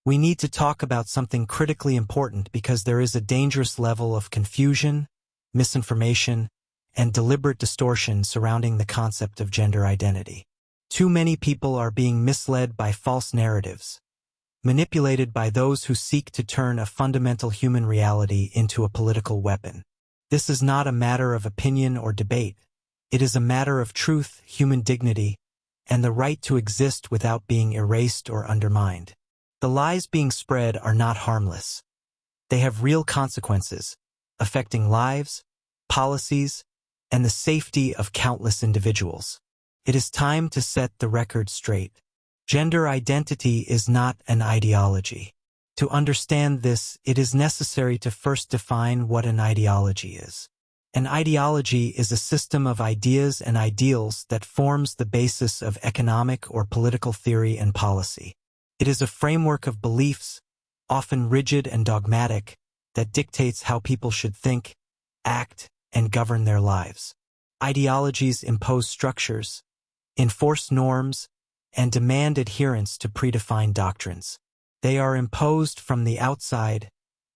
we need to talk about something critically important because there is a dangerous level of confusion, misinformation, and deliberate distortion surrounding the concept of gender identity. Too many people are being misled by false narratives, manipulated by those who seek to turn a fundamental human reality into a political weapon. This is not a matter of opinion or debate. It is a matter of truth, human dignity, and the right to exist without being erased or undermined. The lies being spread are not harmless. They have real consequences, affecting lives, policies, and the safety of countless individuals. It is time to set the record straight. Gender identity is not an ideology. To understand this, it is necessary to first define what an ideology is. An ideology is a system of ideas and ideals that forms the basis of economic or political theory and policy. It is a framework of beliefs, often rigid and dogmatic, that dictates how people should think, act, and govern their lives. Ideologies impose structures, enforce norms, and demand adherence to predefined doctrines. They are imposed from the outside,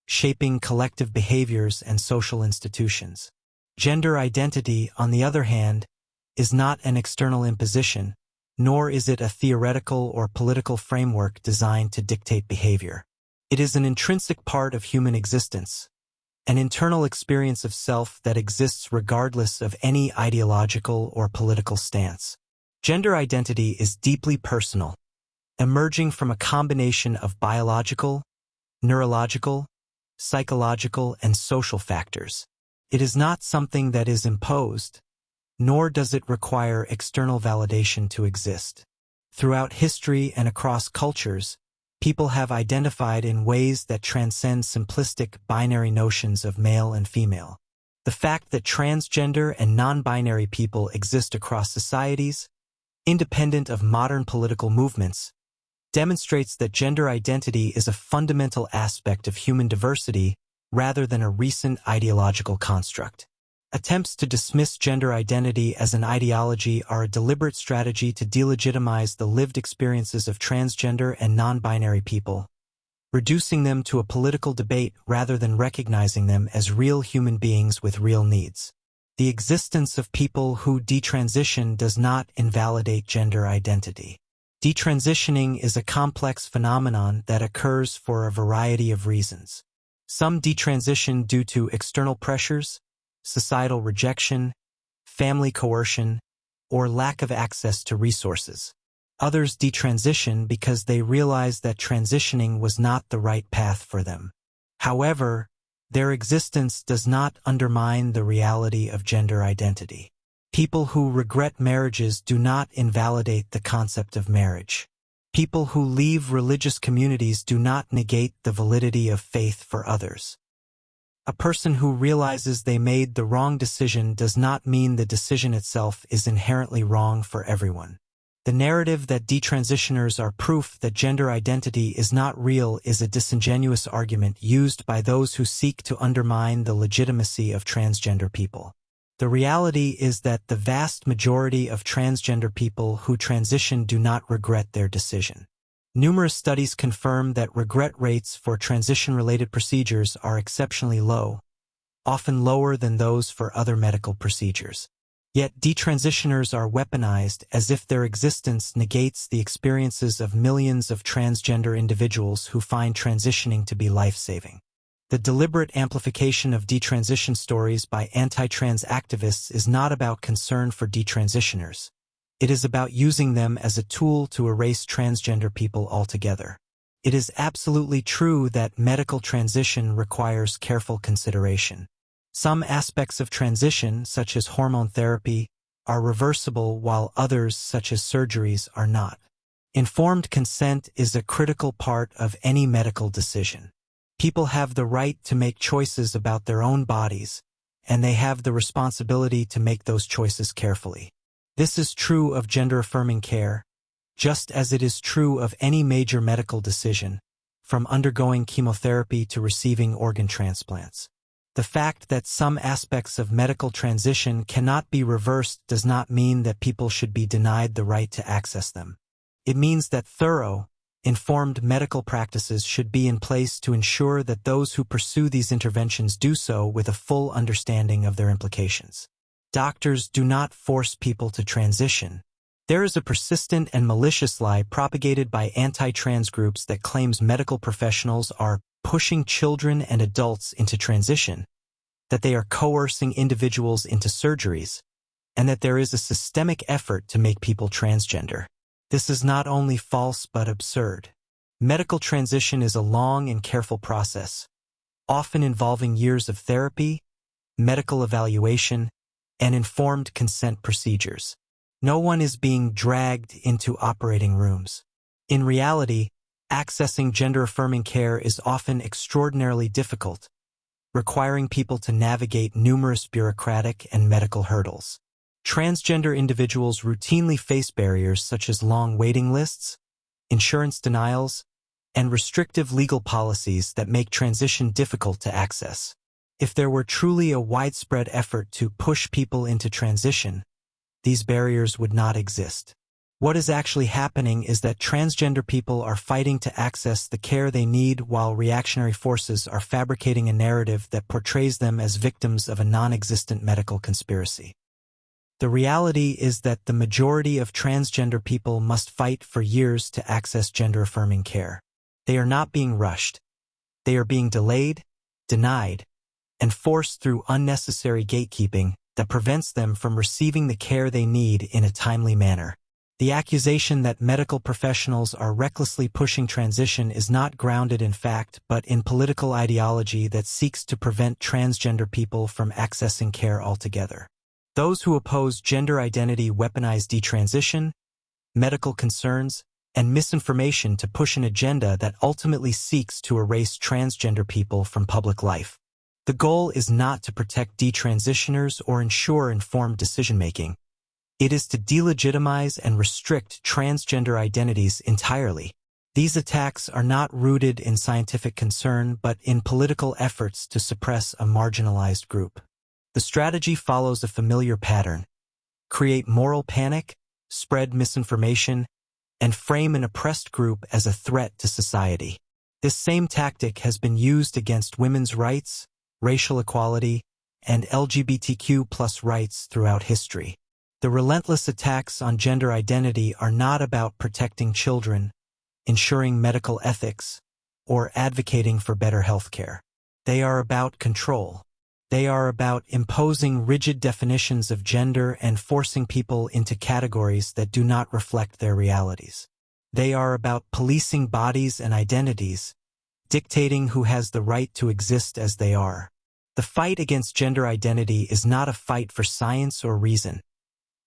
shaping collective behaviors and social institutions. Gender identity, on the other hand, is not an external imposition, nor is it a theoretical or political framework designed to dictate behavior. It is an intrinsic part of human existence, an internal experience of self that exists regardless of any ideological or political stance. Gender identity is deeply personal, emerging from a combination of biological, neurological, psychological, and social factors. It is not something that is imposed, nor does it require external validation to exist. Throughout history and across cultures, people have identified in ways that transcend simplistic binary notions of male and female. The fact that transgender and non-binary people exist across societies, independent of modern political movements, demonstrates that gender identity is a fundamental aspect of human diversity rather than a recent ideological construct. Attempts to dismiss gender identity as an ideology are a deliberate strategy to delegitimize the lived experiences of transgender and non-binary people, reducing them to a political debate rather than recognizing them as real human beings with real needs. The existence of people who detransition does not invalidate gender identity. Detransitioning is a complex phenomenon that occurs for a variety of reasons. Some detransition due to external pressures, societal rejection, family coercion, or lack of access to resources. Others detransition because they realize that transitioning was not the right path for them. However, their existence does not undermine the reality of gender identity. People who regret marriages do not invalidate the concept of marriage. People who leave religious communities do not negate the validity of faith for others. A person who realizes they made the wrong decision does not mean the decision itself is inherently wrong for everyone. The narrative that detransitioners are proof that gender identity is not real is a disingenuous argument used by those who seek to undermine the legitimacy of transgender people. The reality is that the vast majority of transgender people who transition do not regret their decision. Numerous studies confirm that regret rates for transition-related procedures are exceptionally low, often lower than those for other medical procedures. Yet detransitioners are weaponized as if their existence negates the experiences of millions of transgender individuals who find transitioning to be life-saving. The deliberate amplification of detransition stories by anti-trans activists is not about concern for detransitioners. It is about using them as a tool to erase transgender people altogether. It is absolutely true that medical transition requires careful consideration. Some aspects of transition, such as hormone therapy, are reversible while others, such as surgeries, are not. Informed consent is a critical part of any medical decision. People have the right to make choices about their own bodies, and they have the responsibility to make those choices carefully. This is true of gender-affirming care, just as it is true of any major medical decision, from undergoing chemotherapy to receiving organ transplants. The fact that some aspects of medical transition cannot be reversed does not mean that people should be denied the right to access them. It means that thorough, Informed medical practices should be in place to ensure that those who pursue these interventions do so with a full understanding of their implications. Doctors do not force people to transition. There is a persistent and malicious lie propagated by anti-trans groups that claims medical professionals are pushing children and adults into transition, that they are coercing individuals into surgeries, and that there is a systemic effort to make people transgender. This is not only false but absurd. Medical transition is a long and careful process, often involving years of therapy, medical evaluation, and informed consent procedures. No one is being dragged into operating rooms. In reality, accessing gender-affirming care is often extraordinarily difficult, requiring people to navigate numerous bureaucratic and medical hurdles. Transgender individuals routinely face barriers such as long waiting lists, insurance denials, and restrictive legal policies that make transition difficult to access. If there were truly a widespread effort to push people into transition, these barriers would not exist. What is actually happening is that transgender people are fighting to access the care they need while reactionary forces are fabricating a narrative that portrays them as victims of a non-existent medical conspiracy. The reality is that the majority of transgender people must fight for years to access gender-affirming care. They are not being rushed. They are being delayed, denied, and forced through unnecessary gatekeeping that prevents them from receiving the care they need in a timely manner. The accusation that medical professionals are recklessly pushing transition is not grounded in fact but in political ideology that seeks to prevent transgender people from accessing care altogether. Those who oppose gender identity weaponize detransition, medical concerns, and misinformation to push an agenda that ultimately seeks to erase transgender people from public life. The goal is not to protect detransitioners or ensure informed decision-making. It is to delegitimize and restrict transgender identities entirely. These attacks are not rooted in scientific concern but in political efforts to suppress a marginalized group. The strategy follows a familiar pattern: create moral panic, spread misinformation, and frame an oppressed group as a threat to society. This same tactic has been used against women's rights, racial equality, and LGBTQ+ rights throughout history. The relentless attacks on gender identity are not about protecting children, ensuring medical ethics, or advocating for better healthcare. They are about control. They are about imposing rigid definitions of gender and forcing people into categories that do not reflect their realities. They are about policing bodies and identities, dictating who has the right to exist as they are. The fight against gender identity is not a fight for science or reason.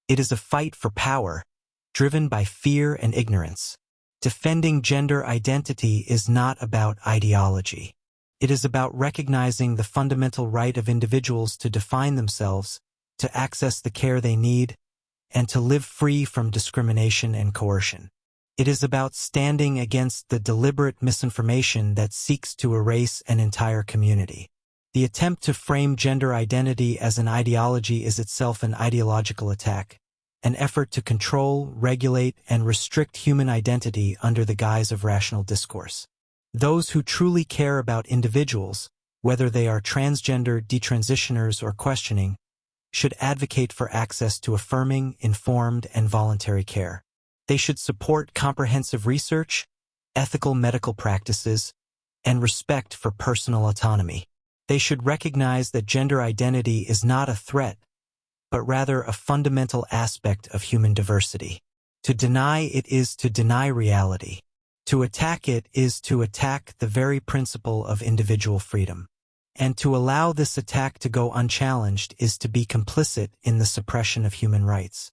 It is a fight for power, driven by fear and ignorance. Defending gender identity is not about ideology. It is about recognizing the fundamental right of individuals to define themselves, to access the care they need, and to live free from discrimination and coercion. It is about standing against the deliberate misinformation that seeks to erase an entire community. The attempt to frame gender identity as an ideology is itself an ideological attack, an effort to control, regulate, and restrict human identity under the guise of rational discourse. Those who truly care about individuals, whether they are transgender, detransitioners, or questioning, should advocate for access to affirming, informed, and voluntary care. They should support comprehensive research, ethical medical practices, and respect for personal autonomy. They should recognize that gender identity is not a threat, but rather a fundamental aspect of human diversity. To deny it is to deny reality. To attack it is to attack the very principle of individual freedom. And to allow this attack to go unchallenged is to be complicit in the suppression of human rights.